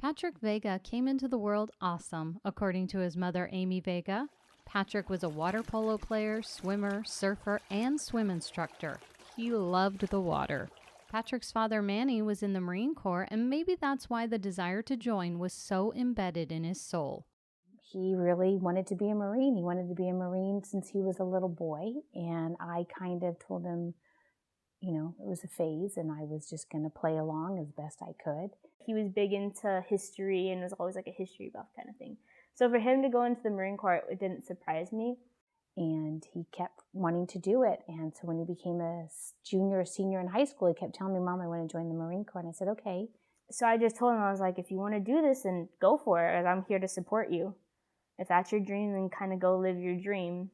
Patrick Vega came into the world awesome, according to his mother, Amy Vega. Patrick was a water polo player, swimmer, surfer, and swim instructor. He loved the water. Patrick's father, Manny, was in the Marine Corps, and maybe that's why the desire to join was so embedded in his soul. He really wanted to be a Marine. He wanted to be a Marine since he was a little boy, and I kind of told him, it was a phase and I was just going to play along as best I could. He was big into history and was always like a history buff kind of thing. So for him to go into the Marine Corps, it didn't surprise me. And he kept wanting to do it. And so when he became a junior or senior in high school, he kept telling me, Mom, I want to join the Marine Corps. And I said, okay. So I just told him, I was like, if you want to do this, then go for it. I'm here to support you. If that's your dream, then kind of go live your dream.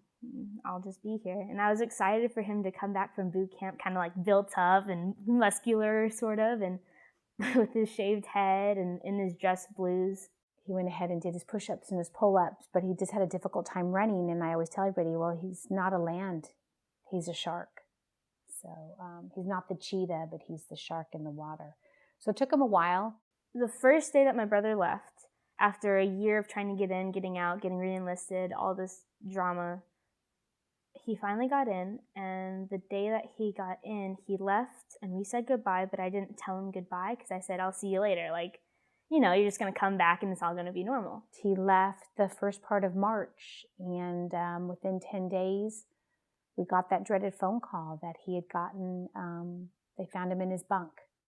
I'll just be here. And I was excited for him to come back from boot camp kind of like built up and muscular sort of, and with his shaved head and in his dress blues. He went ahead and did his push-ups and his pull-ups, but he just had a difficult time running. And I always tell everybody, well, he's not a land, he's a shark. So he's not the cheetah, but he's the shark in the water. So it took him a while. The first day that my brother left, after a year of trying to get in, getting out, getting re-enlisted, all this drama, he finally got in, and the day that he got in, he left, and we said goodbye, but I didn't tell him goodbye because I said, I'll see you later. Like, you're just going to come back and it's all going to be normal. He left the first part of March, and within 10 days, we got that dreaded phone call that he had gotten, they found him in his bunk.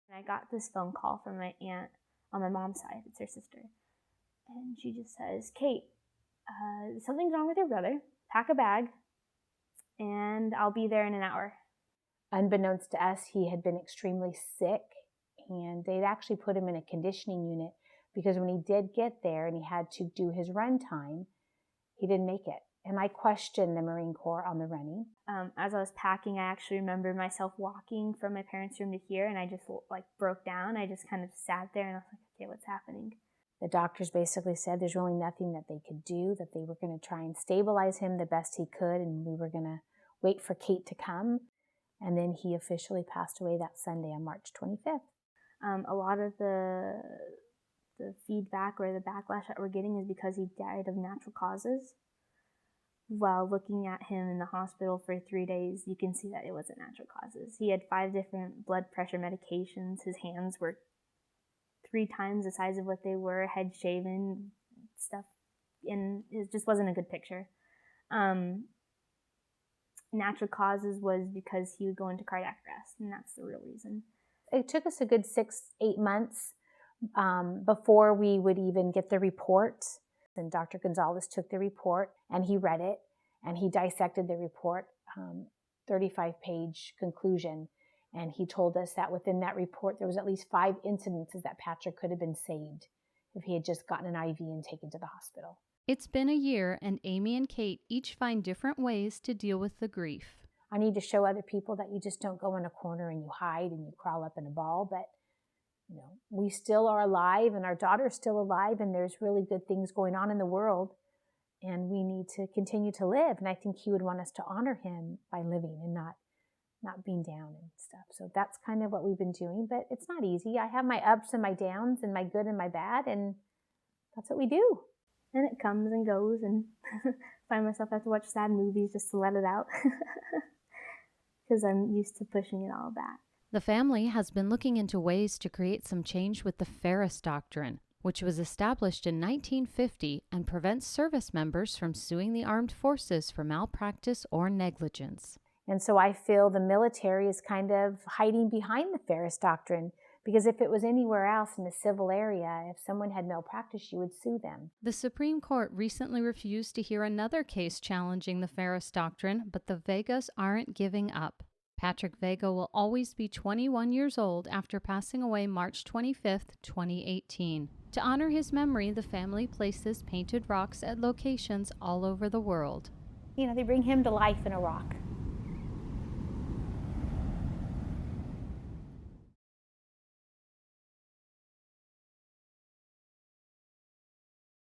And I got this phone call from my aunt on my mom's side. It's her sister. And she just says, Kate, something's wrong with your brother. Pack a bag, and I'll be there in an hour. Unbeknownst to us, he had been extremely sick, and they'd actually put him in a conditioning unit because when he did get there and he had to do his run time, he didn't make it. And I questioned the Marine Corps on the running. As I was packing, I actually remember myself walking from my parents' room to here, and I just broke down. I just kind of sat there and I was like, okay, what's happening? The doctors basically said there's really nothing that they could do, that they were going to try and stabilize him the best he could, and we were going to wait for Kate to come. And then he officially passed away that Sunday on March 25th. A lot of the feedback or the backlash that we're getting is because he died of natural causes. While looking at him in the hospital for 3 days, you can see that it wasn't natural causes. He had 5 different blood pressure medications. His hands were 3 times the size of what they were, head shaven, stuff, and it just wasn't a good picture. Natural causes was because he would go into cardiac arrest, and that's the real reason. It took us a good 6-8 months before we would even get the report. And Dr. Gonzalez took the report, and he read it, and he dissected the report, 35-page conclusion. And he told us that within that report, there was at least 5 incidences that Patrick could have been saved if he had just gotten an IV and taken to the hospital. It's been a year, and Amy and Kate each find different ways to deal with the grief. I need to show other people that you just don't go in a corner and you hide and you crawl up in a ball, but we still are alive, and our daughter's still alive, and there's really good things going on in the world, and we need to continue to live. And I think he would want us to honor him by living and not being down and stuff. So that's kind of what we've been doing, but it's not easy. I have my ups and my downs and my good and my bad, and that's what we do. And it comes and goes, and find myself I have to watch sad movies just to let it out because I'm used to pushing it all back. The family has been looking into ways to create some change with the Ferris Doctrine, which was established in 1950 and prevents service members from suing the armed forces for malpractice or negligence. And so I feel the military is kind of hiding behind the Ferris Doctrine, because if it was anywhere else in a civil area, if someone had malpractice, you would sue them. The Supreme Court recently refused to hear another case challenging the Ferris Doctrine, but the Vegas aren't giving up. Patrick Vega will always be 21 years old after passing away March 25, 2018. To honor his memory, the family places painted rocks at locations all over the world. They bring him to life in a rock.